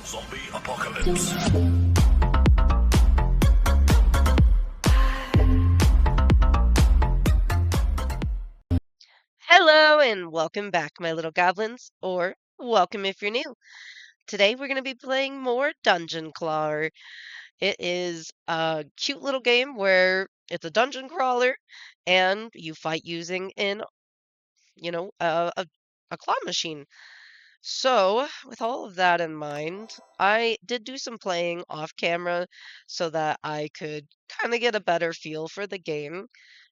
Zombie apocalypse. Hello and welcome back, my little goblins, or welcome if you're new. Today we're going to be playing more Dungeon Clawler. It is a cute little game where it's a dungeon crawler and you fight using a claw machine. So, with all of that in mind, I did do some playing off camera so that I could kind of get a better feel for the game.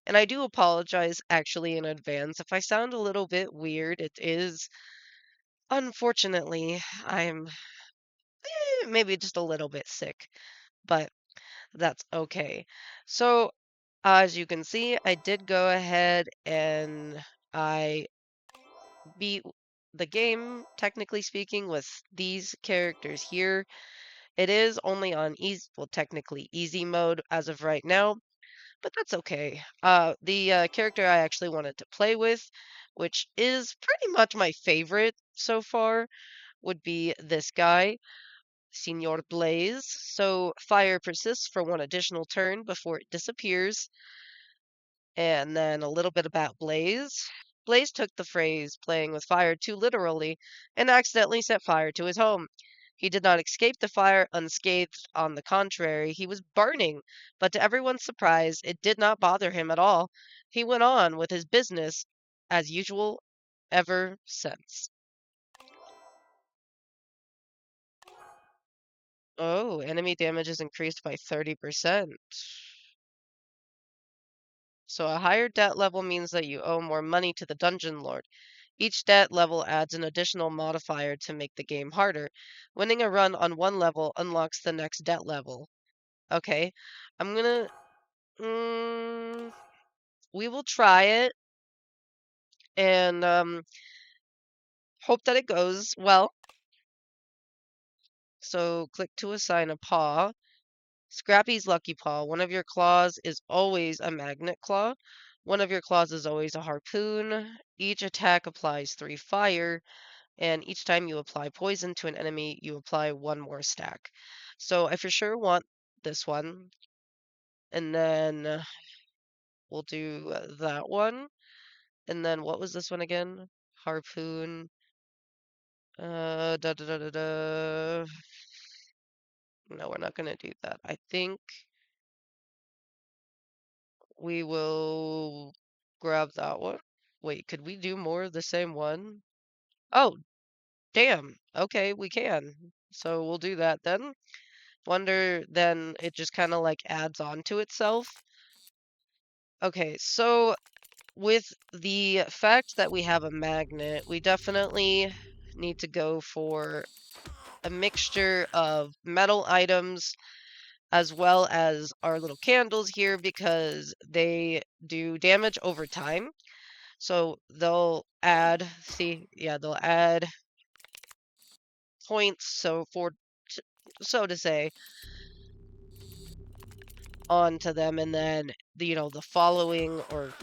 And I do apologize actually in advance if I sound a little bit weird. It is, unfortunately, I'm maybe just a little bit sick, but that's okay. So, as you can see, I did go ahead and I beat the game, technically speaking, with these characters here. It is only on easy, well, technically easy mode as of right now, but that's okay. The character I actually wanted to play with, which is pretty much my favorite so far, would be this guy, Senor Blaze. So fire persists for one additional turn before it disappears. And then a little bit about Blaze. Blaze took the phrase playing with fire too literally and accidentally set fire to his home. He did not escape the fire unscathed. On the contrary, he was burning, but to everyone's surprise, it did not bother him at all. He went on with his business as usual ever since. Oh, enemy damage is increased by 30%. So a higher debt level means that you owe more money to the dungeon lord. Each debt level adds an additional modifier to make the game harder. Winning a run on one level unlocks the next debt level. Okay, I'm gonna... we will try it and hope that it goes well. So click to assign a paw. Scrappy's lucky paw. One of your claws is always a magnet claw. One of your claws is always a harpoon. Each attack applies 3 fire, and each time you apply poison to an enemy, you apply 1 more stack. So I for sure want this one, and then we'll do that one. And then what was this one again? Harpoon. Da da da da da. No, we're not gonna do that. I think we will grab that one. Wait, could we do more of the same one? Oh, damn. Okay, we can. So we'll do that then. Wonder then it just kind of like adds on to itself. Okay, so with the fact that we have a magnet, we definitely need to go for a mixture of metal items as well as our little candles here because they do damage over time. So they'll add, see, yeah, they'll add points, so to say, onto them, and then the following or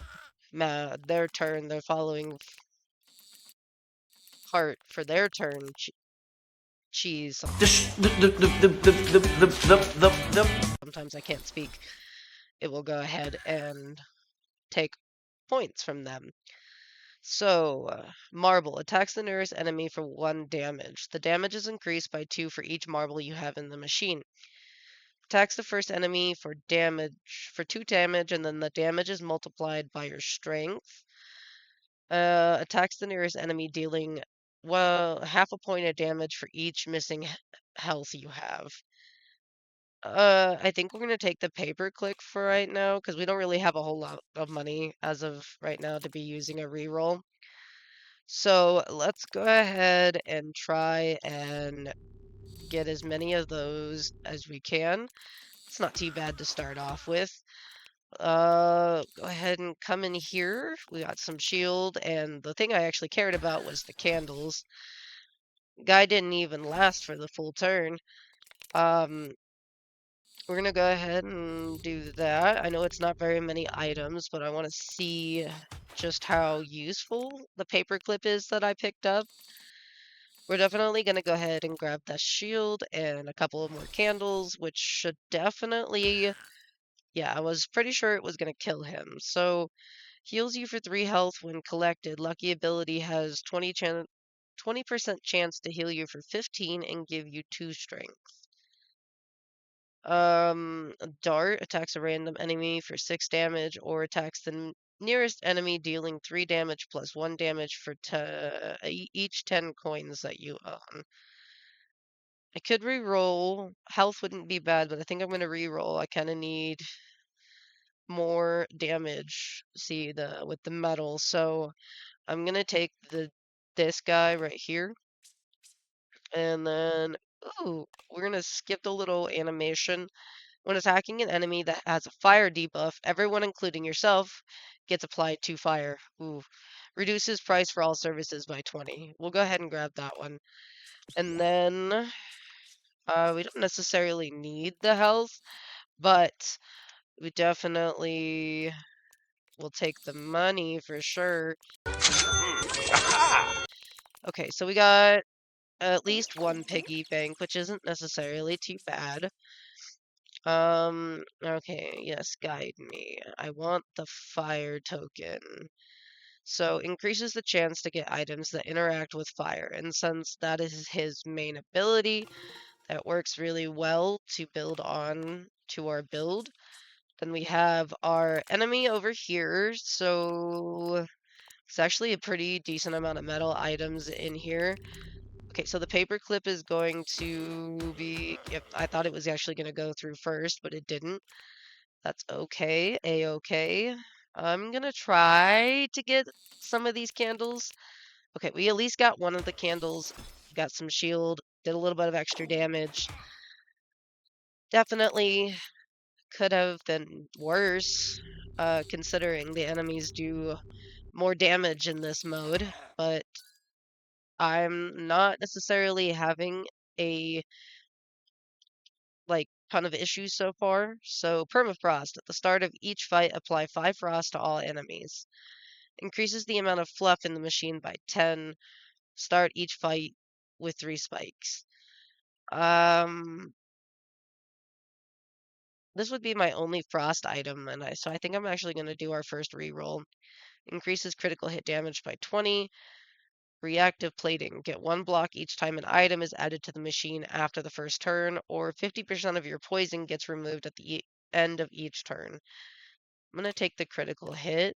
their turn, their following part for their turn, cheese. Sometimes I can't speak. It will go ahead and take points from them. So, marble attacks the nearest enemy for 1 damage. The damage is increased by 2 for each marble you have in the machine. Attacks the first enemy for 2 damage, and then the damage is multiplied by your strength. Attacks the nearest enemy, dealing half a point of damage for each missing health you have. I think we're gonna take the pay-per-click for right now because we don't really have a whole lot of money as of right now to be using a reroll. So let's go ahead and try and get as many of those as we can. It's not too bad to start off with. Go ahead and come in here. We got some shield, and the thing I actually cared about was the candles. Guy didn't even last for the full turn. We're gonna go ahead and do that. I know it's not very many items, but I want to see just how useful the paperclip is that I picked up. we're definitely going to go ahead and grab that shield and a couple of more candles, which should definitely, yeah, I was pretty sure it was going to kill him. So heals you for 3 health when collected. Lucky ability has 20% chance to heal you for 15 and give you 2 strength. Dart attacks a random enemy for 6 damage or attacks the nearest enemy dealing 3 damage plus 1 damage for each 10 coins that you own. I could re-roll. Health wouldn't be bad, but I think I'm going to re-roll. I kind of need more damage, see, with the metal. So I'm going to take this guy right here. And then, ooh, we're going to skip the little animation. When attacking an enemy that has a fire debuff, everyone, including yourself, gets applied to fire. Ooh. Reduces price for all services by 20. We'll go ahead and grab that one. And then, we don't necessarily need the health, but we definitely will take the money for sure. Okay, so we got at least one piggy bank, which isn't necessarily too bad. Okay, yes, guide me. I want the fire token. So increases the chance to get items that interact with fire. And since that is his main ability, that works really well to build on to our build. Then we have our enemy over here. So it's actually a pretty decent amount of metal items in here. Okay, so the paperclip is going to be, yep, I thought it was actually going to go through first, but it didn't. That's okay, a-okay. I'm going to try to get some of these candles. Okay, we at least got one of the candles, got some shield, did a little bit of extra damage. Definitely could have been worse, considering the enemies do more damage in this mode, but I'm not necessarily having a ton of issues so far. So permafrost. At the start of each fight, apply 5 frost to all enemies. Increases the amount of fluff in the machine by 10. Start each fight with 3 spikes. This would be my only frost item, and so I think I'm actually going to do our first reroll. Increases critical hit damage by 20. Reactive plating. Get 1 block each time an item is added to the machine after the first turn, or 50% of your poison gets removed at the end of each turn. I'm going to take the critical hit.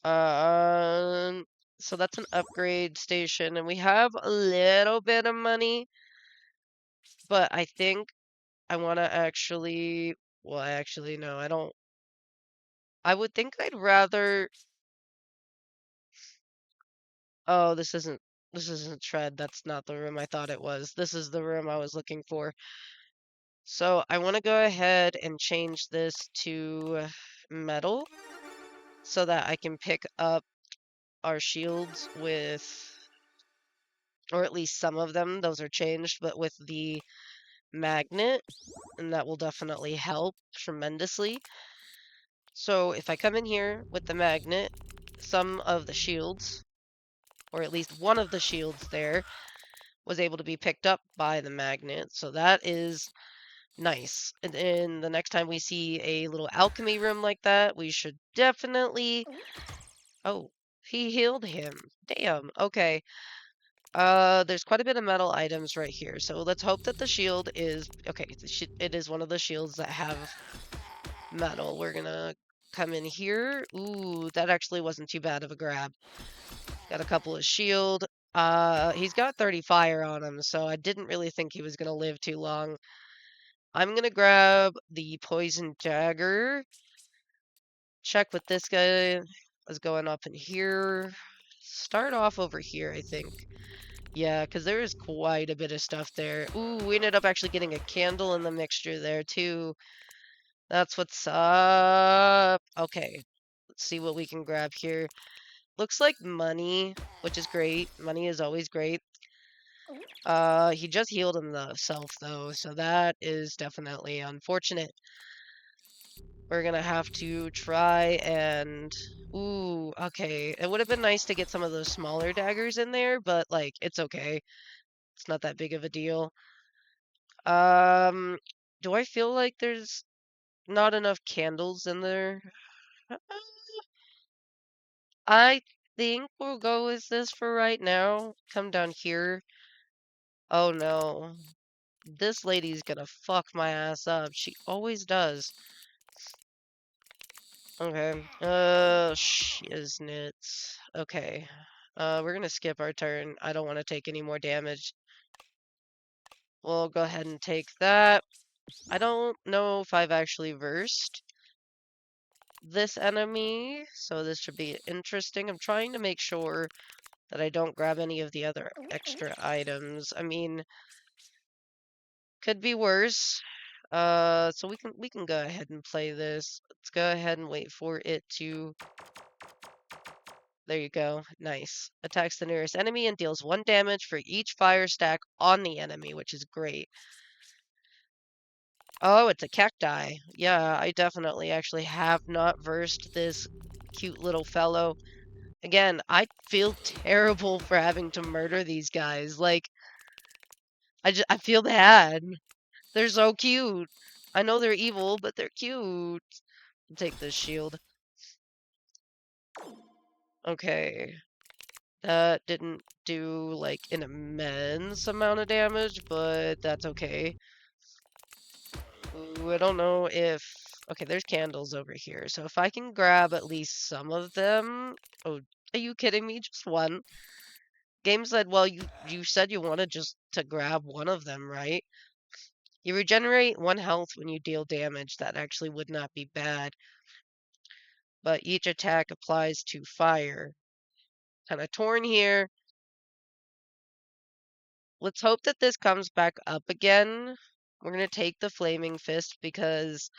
So that's an upgrade station, and we have a little bit of money, but I think I want to actually, well, actually, no, I don't. I would think I'd rather, oh, this isn't shred. That's not the room I thought it was. This is the room I was looking for. So I want to go ahead and change this to metal so that I can pick up our shields with, or at least some of them, those are changed, but with the magnet, and that will definitely help tremendously. So if I come in here with the magnet, some of the shields, or at least one of the shields there, was able to be picked up by the magnet, so that is nice. And then the next time we see a little alchemy room like that, we should definitely... Oh, he healed him. Damn, okay. There's quite a bit of metal items right here, so let's hope that the shield is... Okay, it is one of the shields that have metal. We're gonna come in here. Ooh, that actually wasn't too bad of a grab. Got a couple of shield. He's got 30 fire on him, so I didn't really think he was gonna live too long. I'm gonna grab the poison dagger. Check what this guy is going up in here. Start off over here, I think. Yeah, because there is quite a bit of stuff there. Ooh, we ended up actually getting a candle in the mixture there, too. That's what's up. Okay, let's see what we can grab here. Looks like money, which is great. Money is always great. He just healed himself, though, so that is definitely unfortunate. we're gonna have to try and... Ooh, okay. It would have been nice to get some of those smaller daggers in there, but, like, it's okay. It's not that big of a deal. Um, do I feel like there's not enough candles in there? I think we'll go with this for right now. Come down here. Oh no. This lady's gonna fuck my ass up. She always does. Okay. Shiznit. Okay. We're gonna skip our turn. I don't want to take any more damage. We'll go ahead and take that. I don't know if I've actually versed this enemy, so this should be interesting. I'm trying to make sure that I don't grab any of the other extra items. I mean, could be worse. So we can go ahead and play this. Let's go ahead and wait for it to... There you go. Nice. Attacks the nearest enemy and deals 1 damage for each fire stack on the enemy, which is great. Oh, it's a cacti. Yeah, I definitely actually have not versed this cute little fellow. Again, I feel terrible for having to murder these guys. Like, I feel bad. They're so cute. I know they're evil, but they're cute. Take this shield. Okay. That didn't do, like, an immense amount of damage, but that's okay. Ooh, I don't know if... Okay, there's candles over here. So if I can grab at least some of them... Oh, are you kidding me? Just one? Game said, well, you said you wanted just to grab one of them, right? You regenerate 1 health when you deal damage. That actually would not be bad. But each attack applies to fire. Kind of torn here. Let's hope that this comes back up again. We're going to take the Flaming Fist because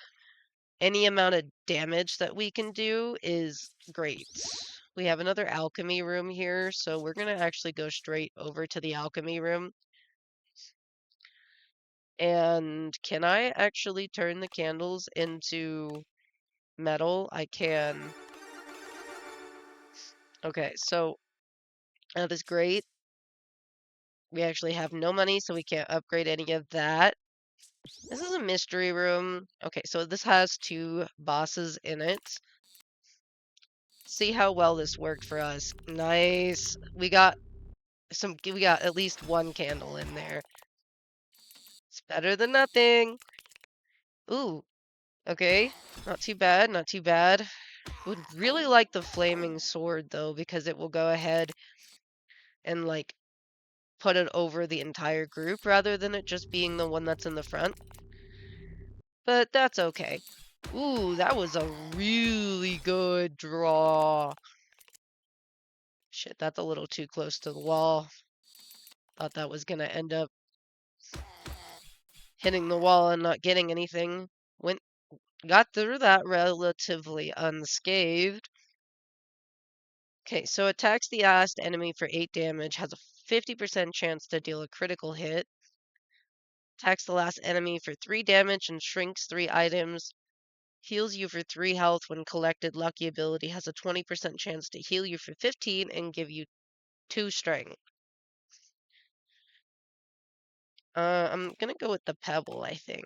any amount of damage that we can do is great. We have another alchemy room here, so we're going to actually go straight over to the alchemy room. And can I actually turn the candles into metal? I can. Okay, so that is great. We actually have no money, so we can't upgrade any of that. This is a mystery room. Okay, so this has 2 bosses in it. See how well this worked for us. Nice. We got at least 1 candle in there. It's better than nothing. Ooh, okay. Not too bad, not too bad. Would really like the flaming sword though, because it will go ahead and like put it over the entire group rather than it just being the one that's in the front. But that's okay. Ooh, that was a really good draw. Shit, that's a little too close to the wall. Thought that was gonna end up hitting the wall and not getting anything. Got through that relatively unscathed. Okay, so attacks the last enemy for 8 damage, has a 50% chance to deal a critical hit. Attacks the last enemy for 3 damage and shrinks 3 items. Heals you for 3 health when collected. Lucky ability has a 20% chance to heal you for 15 and give you 2 strength. I'm gonna go with the pebble, I think.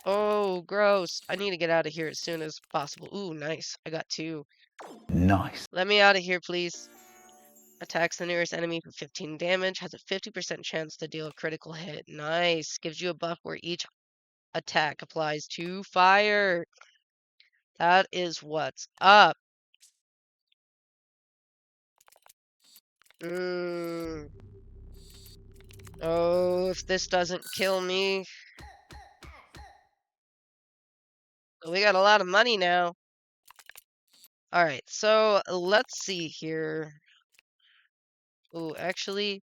Oh, gross. I need to get out of here as soon as possible. Ooh, nice. I got 2. Nice. Let me out of here, please. Attacks the nearest enemy for 15 damage. Has a 50% chance to deal a critical hit. Nice. Gives you a buff where each attack applies to fire. That is what's up. Mm. Oh, if this doesn't kill me. We got a lot of money now. Alright, so let's see here. Ooh, actually,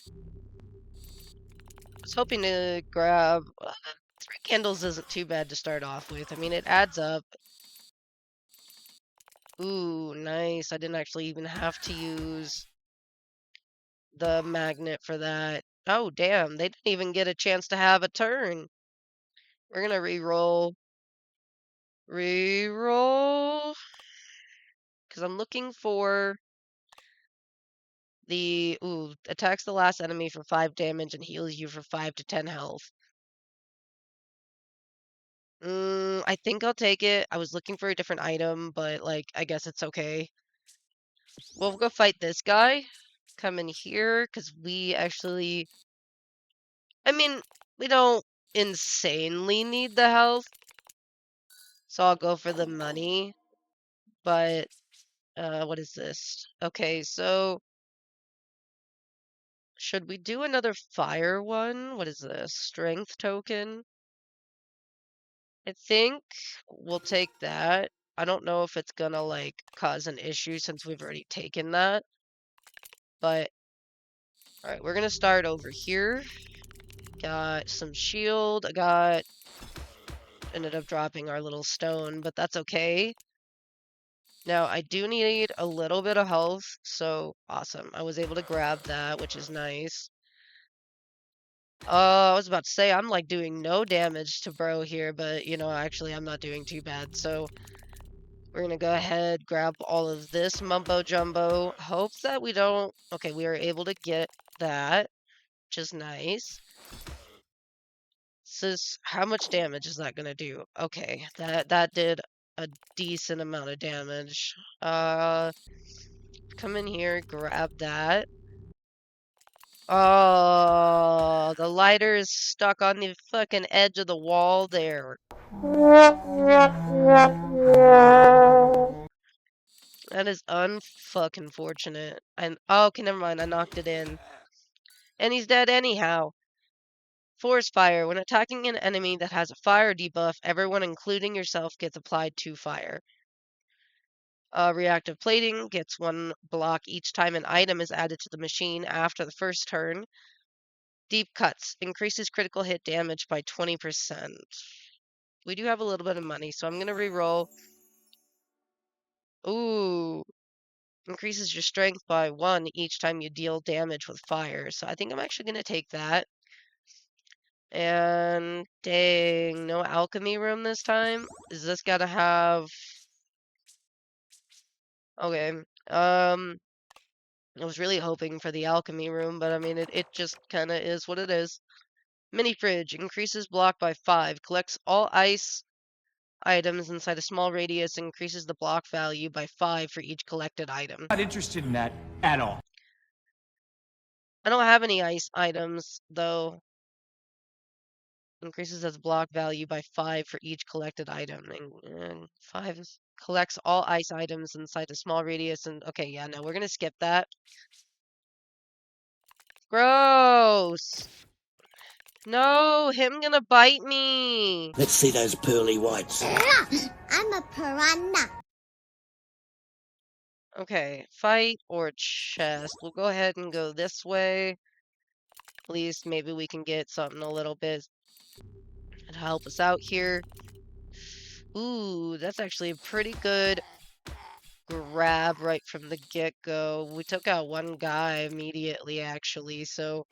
I was hoping to grab 3 candles isn't too bad to start off with. I mean, it adds up. Ooh, nice. I didn't actually even have to use the magnet for that. Oh, damn. They didn't even get a chance to have a turn. We're gonna re-roll. Re-roll. Because I'm looking for the... Ooh, attacks the last enemy for 5 damage and heals you for 5 to 10 health. I think I'll take it. I was looking for a different item, but, like, I guess it's okay. We'll go fight this guy. Come in here, because we actually... I mean, we don't insanely need the health, so I'll go for the money. But, what is this? Okay, so... Should we do another fire one? What is this? Strength token? I think we'll take that. I don't know if it's gonna, like, cause an issue since we've already taken that. But, alright, we're gonna start over here. Got some shield. Ended up dropping our little stone, but that's okay. Now, I do need a little bit of health, so awesome. I was able to grab that, which is nice. I was about to say, I'm like doing no damage to bro here, but you know, actually I'm not doing too bad. So we're gonna go ahead, grab all of this mumbo jumbo. Hope that we don't... Okay, we are able to get that, which is nice. Says, how much damage is that gonna do? Okay, that did a decent amount of damage. Come in here, grab that. Oh, the lighter is stuck on the fucking edge of the wall there. That is unfucking fortunate. And oh, okay, never mind. I knocked it in. And he's dead anyhow. Forest fire. When attacking an enemy that has a fire debuff, everyone, including yourself, gets applied to fire. Reactive plating gets 1 block each time an item is added to the machine after the first turn. Deep cuts increases critical hit damage by 20%. We do have a little bit of money, so I'm gonna re-roll. Ooh, increases your strength by 1 each time you deal damage with fire. So I think I'm actually gonna take that. And dang, no alchemy room this time. Is this gotta have... Okay. I was really hoping for the alchemy room, but I mean, it just kind of is what it is. Mini fridge increases block by 5, collects all ice items inside a small radius, increases the block value by 5 for each collected item. Not interested in that at all. I don't have any ice items, though. Increases its block value by 5 for each collected item. And 5 collects all ice items inside a small radius. And okay, yeah, no, we're gonna skip that. Gross! No, him gonna bite me. Let's see those pearly whites. I'm a piranha. Okay, fight or chest. We'll go ahead and go this way. At least maybe we can get something a little bit to help us out here. Ooh, that's actually a pretty good grab right from the get-go. We took out 1 guy immediately, actually, so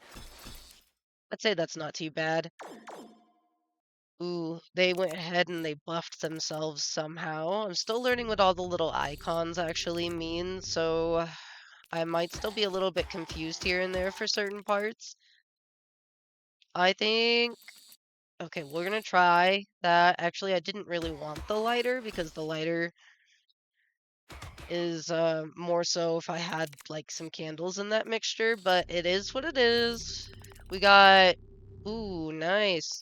I'd say that's not too bad. Ooh, they went ahead and they buffed themselves somehow. I'm still learning what all the little icons actually mean, so I might still be a little bit confused here and there for certain parts. I think... Okay, we're gonna try that. Actually, I didn't really want the lighter because the lighter is more so if I had like some candles in that mixture, but it is what it is. We got... Ooh, nice.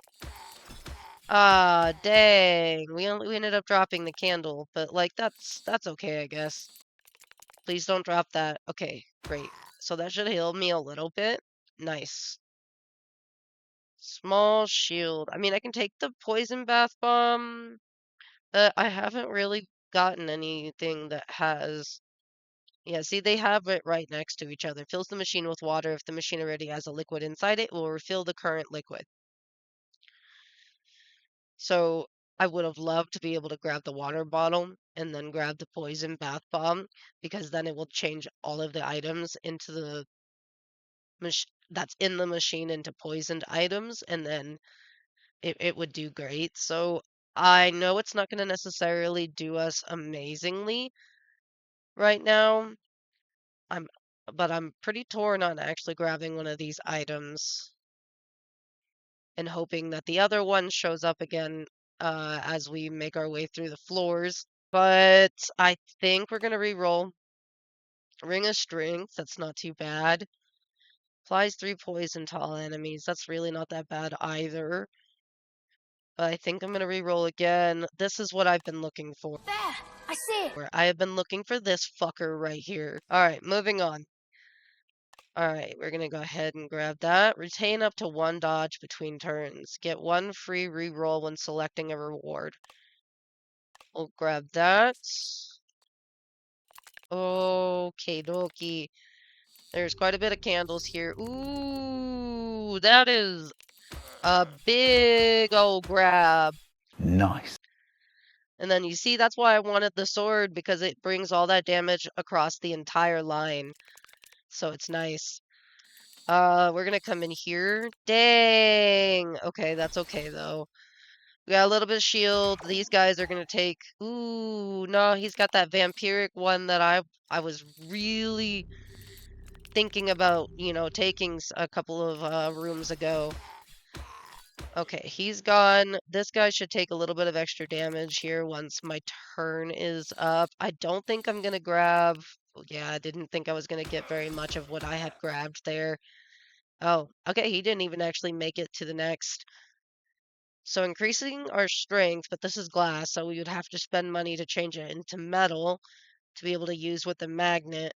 Ah, dang. We ended up dropping the candle, but like that's okay, I guess. Please don't drop that. Okay, great. So that should heal me a little bit. Nice. Small shield. I mean, I can take the poison bath bomb. I haven't really gotten anything that has... Yeah, see, they have it right next to each other. Fills the machine with water. If the machine already has a liquid inside it, it will refill the current liquid. So I would have loved to be able to grab the water bottle and then grab the poison bath bomb, because then it will change all of the items into the that's in the machine into poisoned items, and then it would do great. So I know it's not going to necessarily do us amazingly right now. But I'm pretty torn on actually grabbing one of these items and hoping that the other one shows up again as we make our way through the floors. But I think we're gonna re-roll. Ring of Strength, that's not too bad. Applies 3 poison to all enemies. That's really not that bad either. But I think I'm gonna re-roll again. This is what I've been looking for. There, I see it. I have been looking for this fucker right here. Alright, moving on. Alright, we're gonna go ahead and grab that. Retain up to 1 dodge between turns. Get 1 free reroll when selecting a reward. We'll grab that. Okay, dokie. There's quite a bit of candles here. Ooh, that is a big old grab. Nice. And then you see, that's why I wanted the sword, because it brings all that damage across the entire line. So it's nice. We're gonna come in here. Dang! Okay, that's okay though. We got a little bit of shield. These guys are gonna take... Ooh, no, he's got that vampiric one that I was really thinking about, you know, taking a couple of rooms ago. Okay, he's gone. This guy should take a little bit of extra damage here once my turn is up. I don't think I'm gonna grab... Yeah, I didn't think I was gonna get very much of what I had grabbed there. Oh, okay, he didn't even actually make it to the next. So increasing our strength, but this is glass, so we would have to spend money to change it into metal to be able to use with the magnet.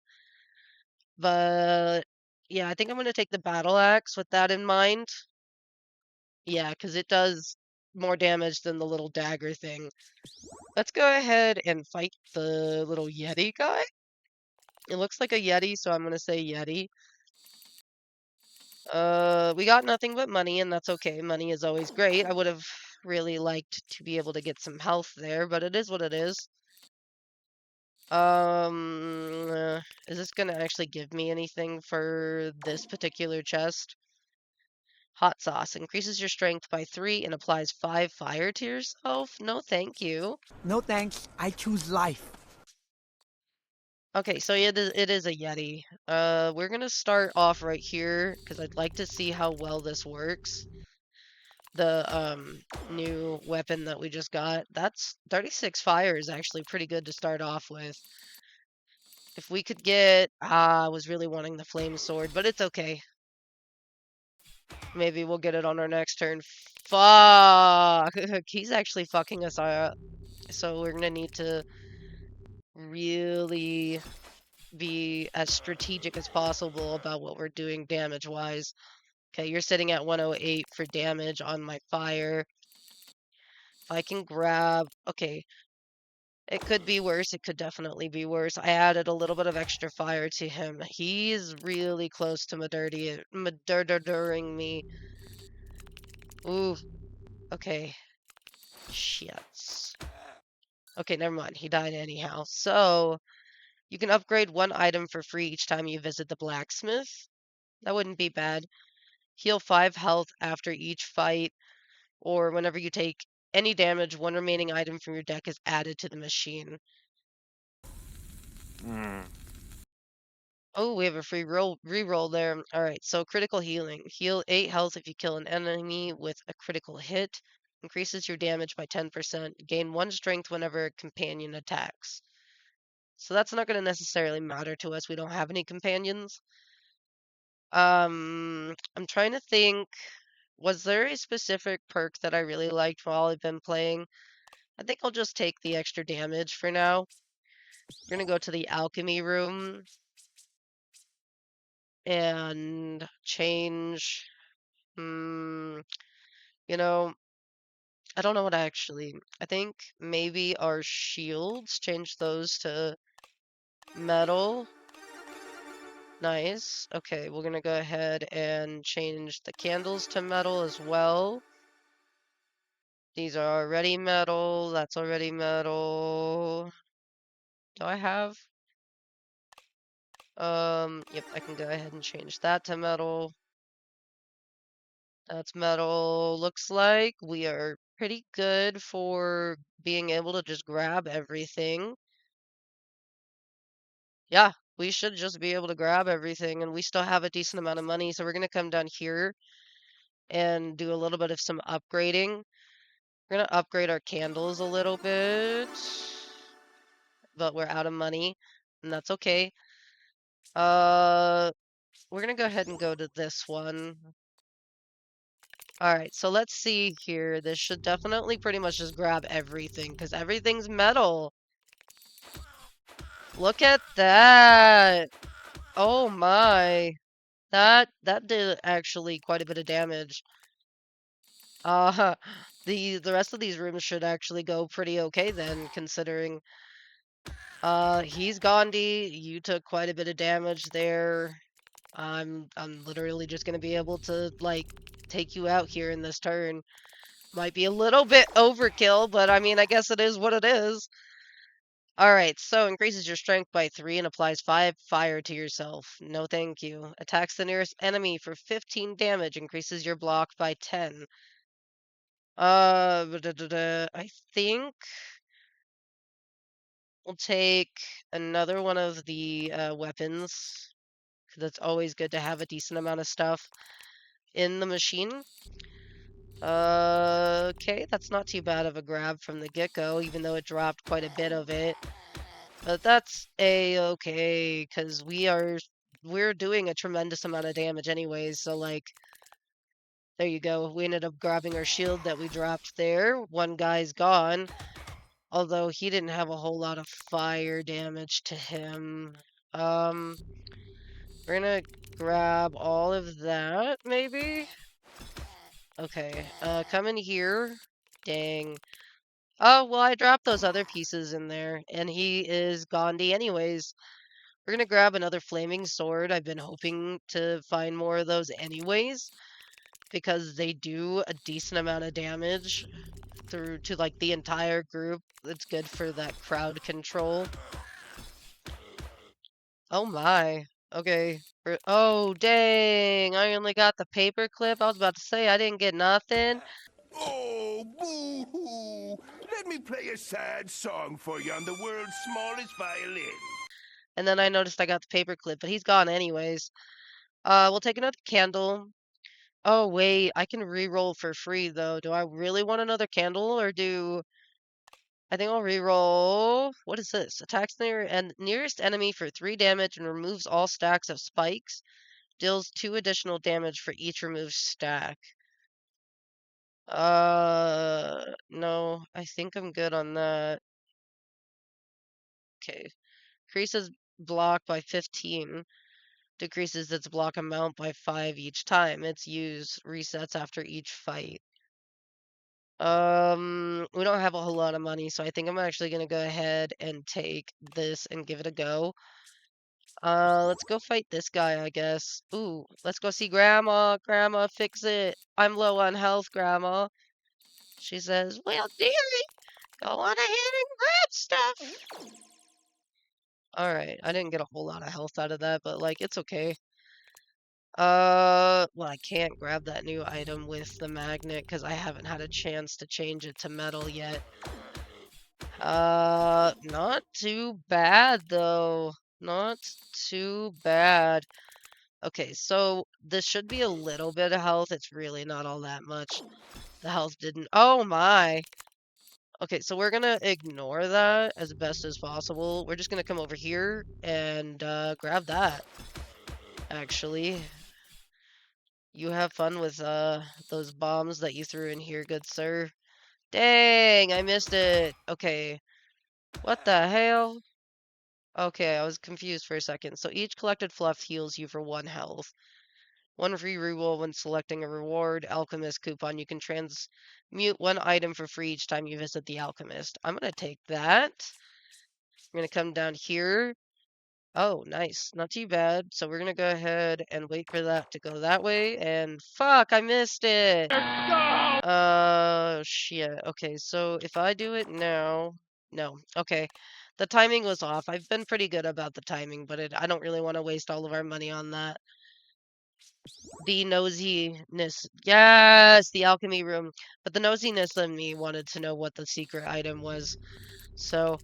But yeah, I think I'm going to take the battle axe with that in mind. Yeah, because it does more damage than the little dagger thing. Let's go ahead and fight the little Yeti guy. It looks like a Yeti, so I'm going to say Yeti. We got nothing but money, and that's okay. Money is always great. I would have really liked to be able to get some health there, but it is what it is. Is this gonna actually give me anything for this particular chest? Hot sauce increases your strength by 3 and applies 5 fire to yourself? No, thank you. No thanks, I choose life. Okay, so it is a Yeti. We're gonna start off right here because I'd like to see how well this works. The new weapon that we just got. That's 36 fire is actually pretty good to start off with. If we could get... I was really wanting the flame sword, but it's okay. Maybe we'll get it on our next turn. Fuck! He's actually fucking us up. So we're gonna need to really be as strategic as possible about what we're doing damage-wise. Okay, you're sitting at 108 for damage on my fire. If I can grab... Okay. It could be worse. It could definitely be worse. I added a little bit of extra fire to him. He's really close to murdering me. Ooh. Okay. Shits. Okay, never mind. He died anyhow. So, you can upgrade 1 item for free each time you visit the blacksmith. That wouldn't be bad. Heal 5 health after each fight, or whenever you take any damage, 1 remaining item from your deck is added to the machine. Oh, we have a free reroll there. Alright, so critical healing. Heal 8 health if you kill an enemy with a critical hit. Increases your damage by 10%. Gain 1 strength whenever a companion attacks. So that's not going to necessarily matter to us. We don't have any companions. I'm trying to think. Was there a specific perk that I really liked while I've been playing? I think I'll just take the extra damage for now. We're going to go to the alchemy room and change. You know, I don't know what I think maybe our shields, change those to metal. Nice. Okay, we're gonna go ahead and change the candles to metal as well. These are already metal. That's already metal. Do I have? Yep, I can go ahead and change that to metal. That's metal. Looks like we are pretty good for being able to just grab everything. Yeah, we should just be able to grab everything, and we still have a decent amount of money, so we're gonna come down here and do a little bit of some upgrading. We're gonna upgrade our candles a little bit, but we're out of money, and that's okay. We're gonna go ahead and go to this one. All right, so let's see here. This should definitely pretty much just grab everything because everything's metal. Look at that. Oh my. That did actually quite a bit of damage. Uh the rest of these rooms should actually go pretty okay then, considering he's Gandhi. You took quite a bit of damage there. I'm literally just gonna be able to like take you out here in this turn. Might be a little bit overkill, but I mean, I guess it is what it is. Alright, so increases your strength by 3 and applies 5 fire to yourself. No thank you. Attacks the nearest enemy for 15 damage, increases your block by 10. I think we'll take another one of the weapons, because it's always good to have a decent amount of stuff in the machine. Okay, that's not too bad of a grab from the get-go, even though it dropped quite a bit of it. But that's a-okay, because we're doing a tremendous amount of damage anyways, so like, there you go. We ended up grabbing our shield that we dropped there. One guy's gone, although he didn't have a whole lot of fire damage to him. We're gonna grab all of that, maybe? Okay, come in here. Dang. Oh, well, I dropped those other pieces in there, and he is Gandhi anyways. We're gonna grab another flaming sword. I've been hoping to find more of those anyways, because they do a decent amount of damage through to like the entire group. It's good for that crowd control. Oh my. Okay. Oh, dang. I only got the paper clip. I was about to say I didn't get nothing. Oh, boo-hoo! Let me play a sad song for you on the world's smallest violin. And then I noticed I got the paper clip, but he's gone anyways. We'll take another candle. Oh, wait. I can re-roll for free, though. Do I really want another candle, or do... I think I'll re-roll... What is this? Attacks nearest enemy for 3 damage and removes all stacks of spikes. Deals 2 additional damage for each removed stack. No, I think I'm good on that. Okay. Increases block by 15. Decreases its block amount by 5 each time its use. Resets after each fight. We don't have a whole lot of money, so I think I'm actually gonna go ahead and take this and give it a go. Let's go fight this guy, I guess. Ooh, let's go see Grandma. Grandma, fix it. I'm low on health, Grandma. She says, well, dearie, go on ahead and grab stuff. Alright, I didn't get a whole lot of health out of that, but, like, it's okay. Well, I can't grab that new item with the magnet because I haven't had a chance to change it to metal yet. Not too bad, though. Not too bad. Okay, so this should be a little bit of health. It's really not all that much. The health didn't... Oh, my! Okay, so we're gonna ignore that as best as possible. We're just gonna come over here and grab that, actually. You have fun with those bombs that you threw in here, good sir. Dang, I missed it. Okay. What the hell? Okay, I was confused for a second. So each collected fluff heals you for 1 health. 1 free reroll when selecting a reward. Alchemist coupon. You can transmute 1 item for free each time you visit the Alchemist. I'm gonna take that. I'm gonna come down here. Oh, nice. Not too bad. So we're gonna go ahead and wait for that to go that way. And fuck, I missed it. Shit. Okay, so if I do it now... No. Okay. The timing was off. I've been pretty good about the timing, but I don't really want to waste all of our money on that. the nosiness. Yes, the alchemy room. But the nosiness in me wanted to know what the secret item was. So,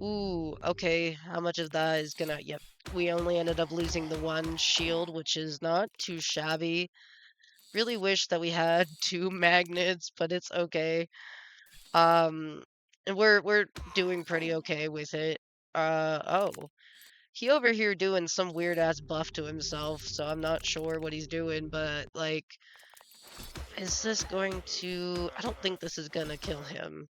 ooh, okay. How much of that is gonna? Yep. We only ended up losing the one shield, which is not too shabby. Really wish that we had 2 magnets, but it's okay. Um, and we're doing pretty okay with it. Oh. He over here doing some weird ass buff to himself, so I'm not sure what he's doing, but like, is this going to? I don't think this is gonna kill him.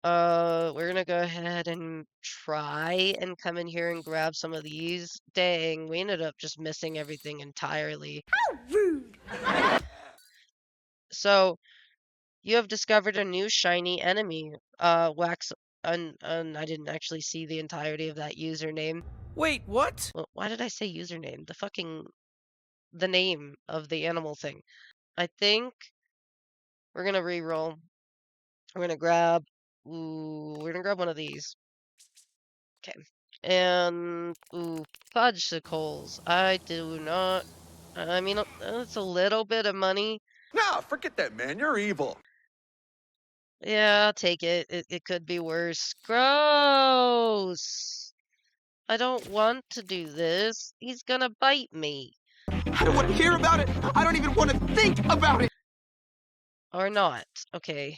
We're gonna go ahead and try and come in here and grab some of these. Dang, we ended up just missing everything entirely. Rude. So, you have discovered a new shiny enemy. Wax, I didn't actually see the entirety of that username. Wait, what? Well, why did I say username? The name of the animal thing. I think we're gonna re-roll. We're gonna grab. Ooh, we're gonna grab one of these. Okay. And ooh, fudgesicles. I do not. I mean, it's a little bit of money. Nah, forget that, man. You're evil. Yeah, I'll take it. It could be worse. Gross. I don't want to do this. He's gonna bite me. I don't want to hear about it. I don't even want to think about it. Or not. Okay.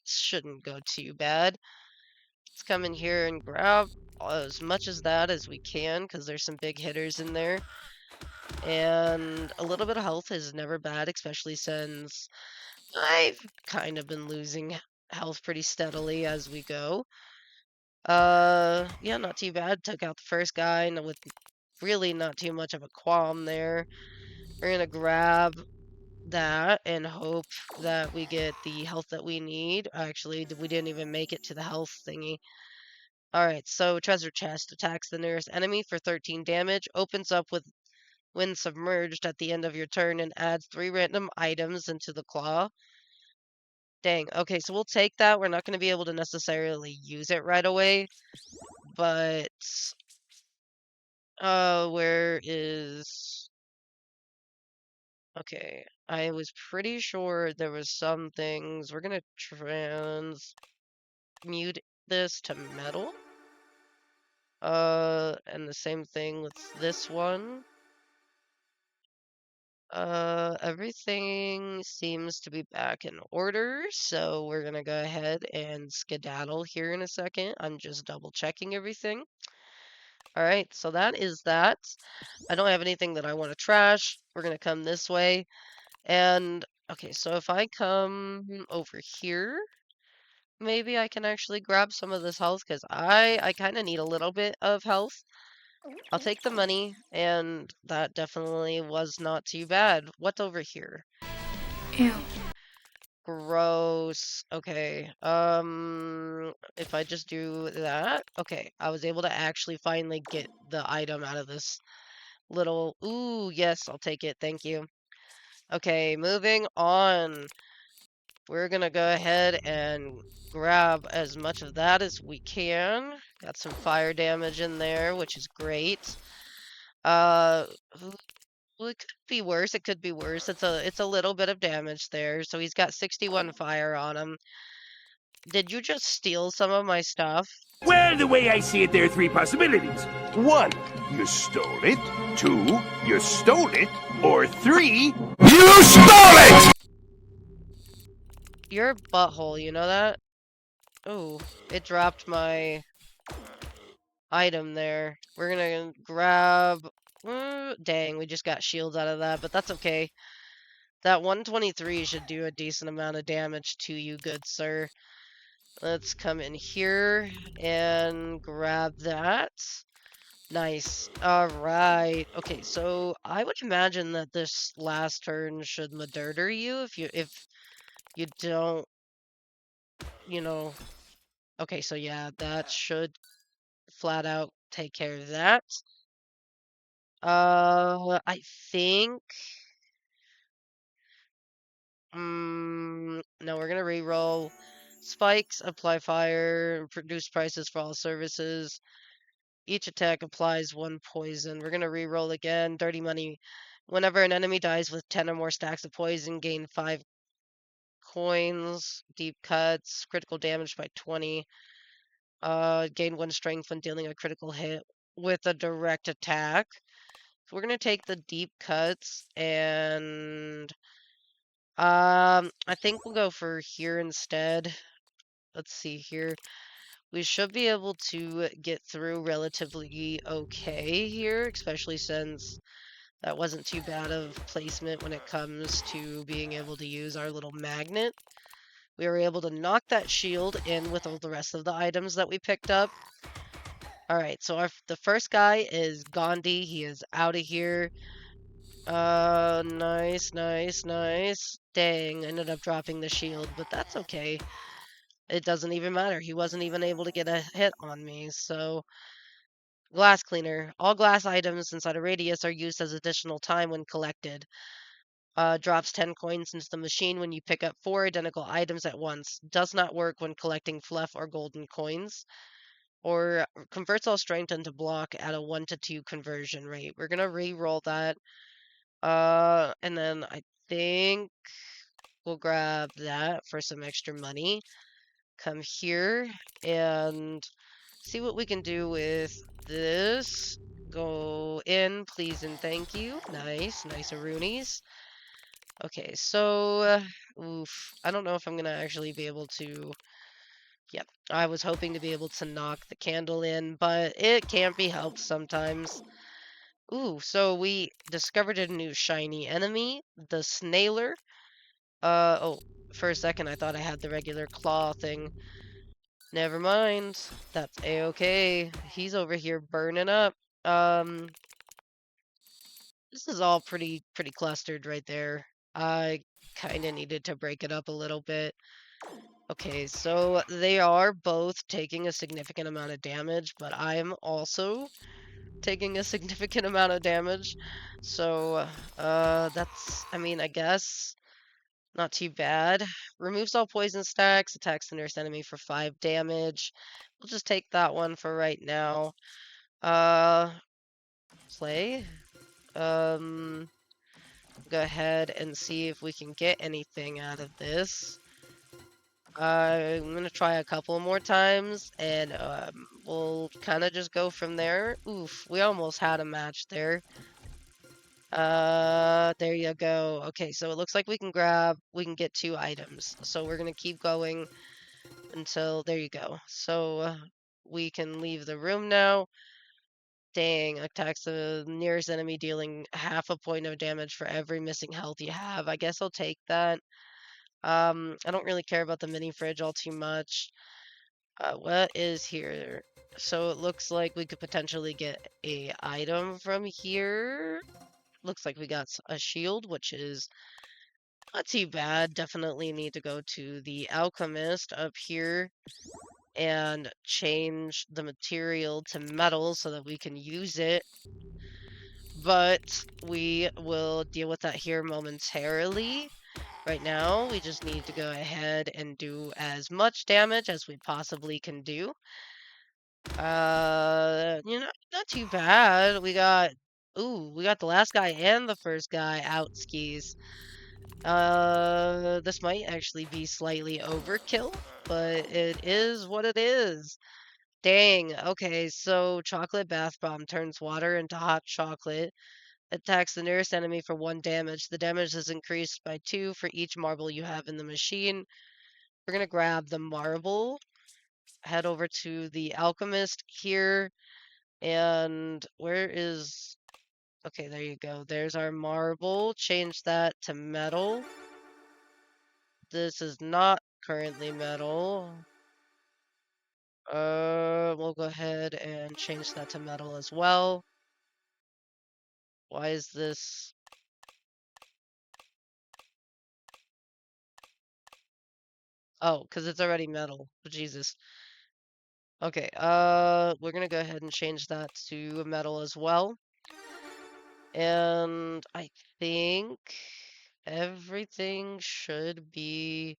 Shouldn't go too bad. Let's come in here and grab as much as that as we can, because there's some big hitters in there. And a little bit of health is never bad, especially since I've kind of been losing health pretty steadily as we go. Yeah, not too bad. Took out the first guy and with really not too much of a qualm there. We're gonna grab that and hope that we get the health that we need. Actually, we didn't even make it to the health thingy. Alright, so treasure chest attacks the nearest enemy for 13 damage, opens up with when submerged at the end of your turn, and adds 3 random items into the claw. Dang, okay, so we'll take that. We're not going to be able to necessarily use it right away, but where is... Okay, I was pretty sure there was some things. We're going to transmute this to metal. And the same thing with this one. Everything seems to be back in order, so we're gonna go ahead and skedaddle here in a second. I'm just double checking everything. Alright, so that is that. I don't have anything that I want to trash. We're gonna come this way. And, okay, so if I come over here, maybe I can actually grab some of this health, because I kind of need a little bit of health. I'll take the money, and that definitely was not too bad. What's over here? Ew. Gross. Okay. If I just do that. Okay, I was able to actually finally get the item out of this little... Ooh, yes, I'll take it. Thank you. Okay, moving on. We're gonna go ahead and grab as much of that as we can. Got some fire damage in there, which is great. Uh, well, it could be worse. It could be worse. It's a little bit of damage there. So he's got 61 fire on him. Did you just steal some of my stuff? Well, the way I see it, there are 3 possibilities. 1, you stole it. 2, you stole it. Or 3, you stole it! You're a butthole, you know that? Oh, it dropped my item there. We're gonna grab... dang, we just got shields out of that, but that's okay. That 123 should do a decent amount of damage to you, good sir. Let's come in here and grab that. Nice. Alright. Okay, so I would imagine that this last turn should murder you if you don't, you know... Okay, so yeah, that should flat out take care of that. I think... no, we're gonna re-roll. Spikes, apply fire, reduce prices for all services. Each attack applies 1 poison. We're gonna reroll again. Dirty money. Whenever an enemy dies with 10 or more stacks of poison, gain 5 coins. Deep cuts. Critical damage by 20. Gain 1 strength when dealing a critical hit with a direct attack. So we're gonna take the deep cuts and I think we'll go for here instead. Let's see here. We should be able to get through relatively okay here, especially since that wasn't too bad of placement when it comes to being able to use our little magnet. We were able to knock that shield in with all the rest of the items that we picked up. Alright, so the first guy is Gandhi. He is out of here. Nice, nice, nice. Dang, ended up dropping the shield, but that's okay. It doesn't even matter. He wasn't even able to get a hit on me, so... Glass cleaner. All glass items inside a radius are used as additional time when collected. Drops 10 coins into the machine when you pick up 4 identical items at once. Does not work when collecting fluff or golden coins. Or converts all strength into block at a 1 to 2 conversion rate. We're gonna re-roll that. And then I think we'll grab that for some extra money. Come here and see what we can do with this. Go in, please and thank you. Nice, nice Aroonies. Okay, so, oof. I don't know if I'm gonna actually be able to... Yep, I was hoping to be able to knock the candle in, but it can't be helped sometimes. Ooh, so we discovered a new shiny enemy, the Snailer. Oh, for a second I thought I had the regular claw thing. Never mind. That's a-okay. He's over here burning up. This is all pretty clustered right there. I kinda needed to break it up a little bit. Okay, so they are both taking a significant amount of damage, but I'm also taking a significant amount of damage. So, that's, I mean, I guess not too bad. Removes all poison stacks, attacks the nearest enemy for 5 damage. We'll just take that one for right now. Play. Go ahead and see if we can get anything out of this. I'm gonna try a couple more times, and we'll kind of just go from there. Oof, we almost had a match there. There you go. Okay, so it looks like we can get 2 items. So we're gonna keep going until, there you go. So we can leave the room now. Dang, attacks the nearest enemy dealing half a point of damage for every missing health you have. I guess I'll take that. I don't really care about the mini fridge all too much. What is here? So it looks like we could potentially get a item from here. Looks like we got a shield, which is not too bad. Definitely need to go to the alchemist up here and change the material to metal so that we can use it. But we will deal with that here momentarily. Right now, we just need to go ahead and do as much damage as we possibly can do. Not too bad. We got the last guy and the first guy out skis. This might actually be slightly overkill, but it is what it is. Dang, okay, so chocolate bath bomb turns water into hot chocolate. Attacks the nearest enemy for 1 damage. The damage is increased by 2 for each marble you have in the machine. We're gonna grab the marble, head over to the alchemist here, and where is... Okay, there you go. There's our marble. Change that to metal. This is not currently metal. We'll go ahead and change that to metal as well. Why is this... Oh, because it's already metal. Jesus. Okay, we're gonna go ahead and change that to metal as well. And I think everything should be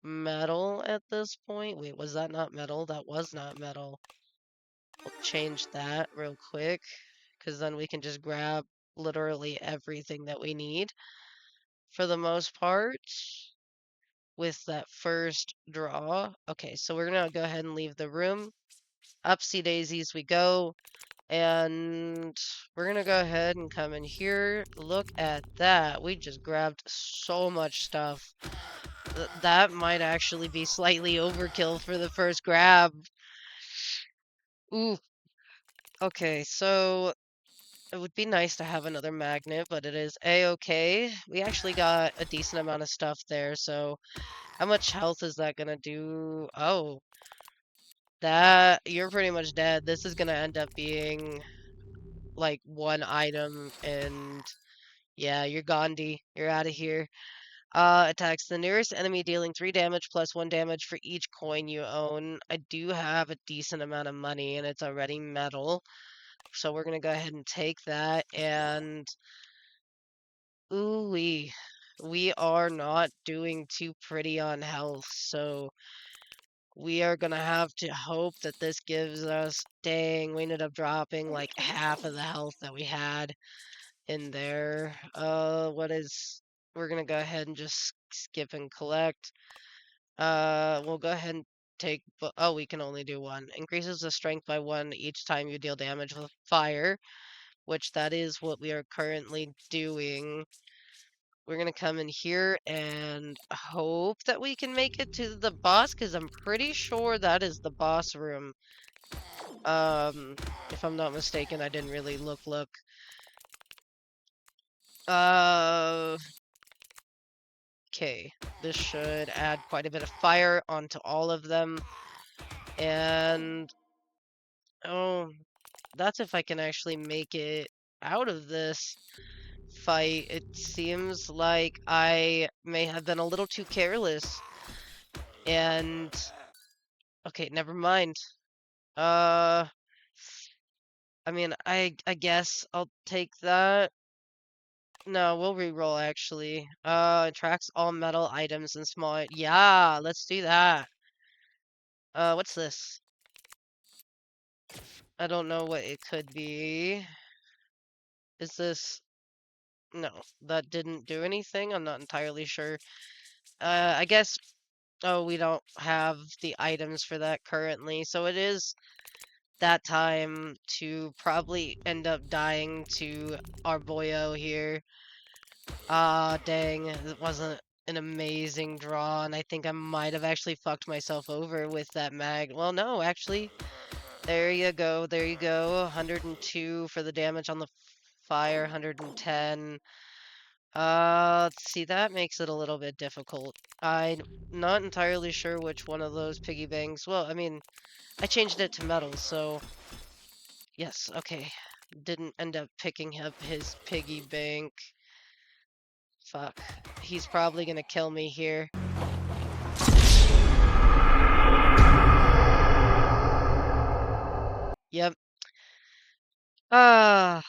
metal at this point. Wait, was that not metal? That was not metal. We'll change that real quick, because then we can just grab literally everything that we need for the most part with that first draw. Okay, so we're gonna go ahead and leave the room. Upsy daisies we go. And we're gonna go ahead and come in here. Look at that. We just grabbed so much stuff. That might actually be slightly overkill for the first grab. Ooh. Okay, so it would be nice to have another magnet, but it is a-okay. We actually got a decent amount of stuff there, so how much health is that gonna do? Oh, that you're pretty much dead. This is gonna end up being like one item, and yeah, you're Gandhi. You're out of here. Attacks the nearest enemy, dealing 3 damage plus 1 damage for each coin you own. I do have a decent amount of money, and it's already metal. So we're gonna go ahead and take that, and ooh we are not doing too pretty on health, so we are gonna have to hope that this gives us, dang, we ended up dropping like half of the health that we had in there. We're gonna go ahead and just skip and collect. We'll go ahead and take, oh, we can only do one. Increases the strength by 1 each time you deal damage with fire, which that is what we are currently doing. We're gonna come in here and hope that we can make it to the boss, because I'm pretty sure that is the boss room. If I'm not mistaken, I didn't really look. Okay, this should add quite a bit of fire onto all of them. And oh, that's if I can actually make it out of this fight. It seems like I may have been a little too careless. And okay, never mind. I mean, I guess I'll take that. No, we'll re-roll actually. Attracts all metal items and small. Yeah, let's do that. What's this? I don't know what it could be. Is this? No, that didn't do anything. I'm not entirely sure. I guess. Oh, we don't have the items for that currently, so it is that time to probably end up dying to our boyo here. Dang, it wasn't an amazing draw, and I think I might have actually fucked myself over with that mag. Well, no, actually, there you go, there you go. 102 for the damage on the fire, 110. Let's see, that makes it a little bit difficult. I'm not entirely sure which one of those piggy banks. Well, I mean, I changed it to metal, so yes, okay. Didn't end up picking up his piggy bank. Fuck. He's probably gonna kill me here. Yep. Ah.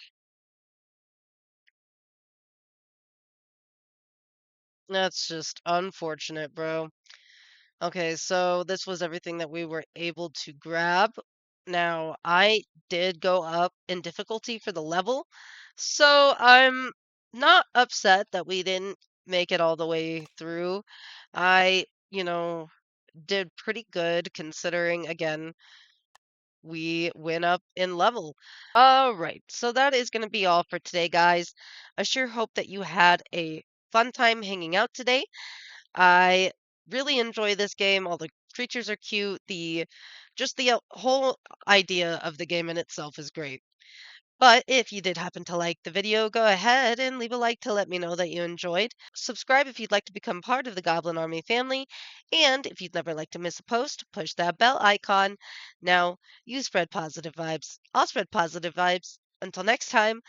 That's just unfortunate, bro. Okay, so this was everything that we were able to grab. Now, I did go up in difficulty for the level, so I'm not upset that we didn't make it all the way through. I, did pretty good considering, again, we went up in level. All right, so that is going to be all for today, guys. I sure hope that you had a fun time hanging out today. I really enjoy this game. All the creatures are cute. The whole idea of the game in itself is great. But if you did happen to like the video, go ahead and leave a like to let me know that you enjoyed. Subscribe if you'd like to become part of the Goblin Army family. And if you'd never like to miss a post, push that bell icon. Now, you spread positive vibes. I'll spread positive vibes. Until next time,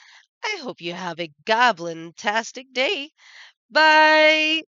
I hope you have a Goblin-Tastic day. Bye!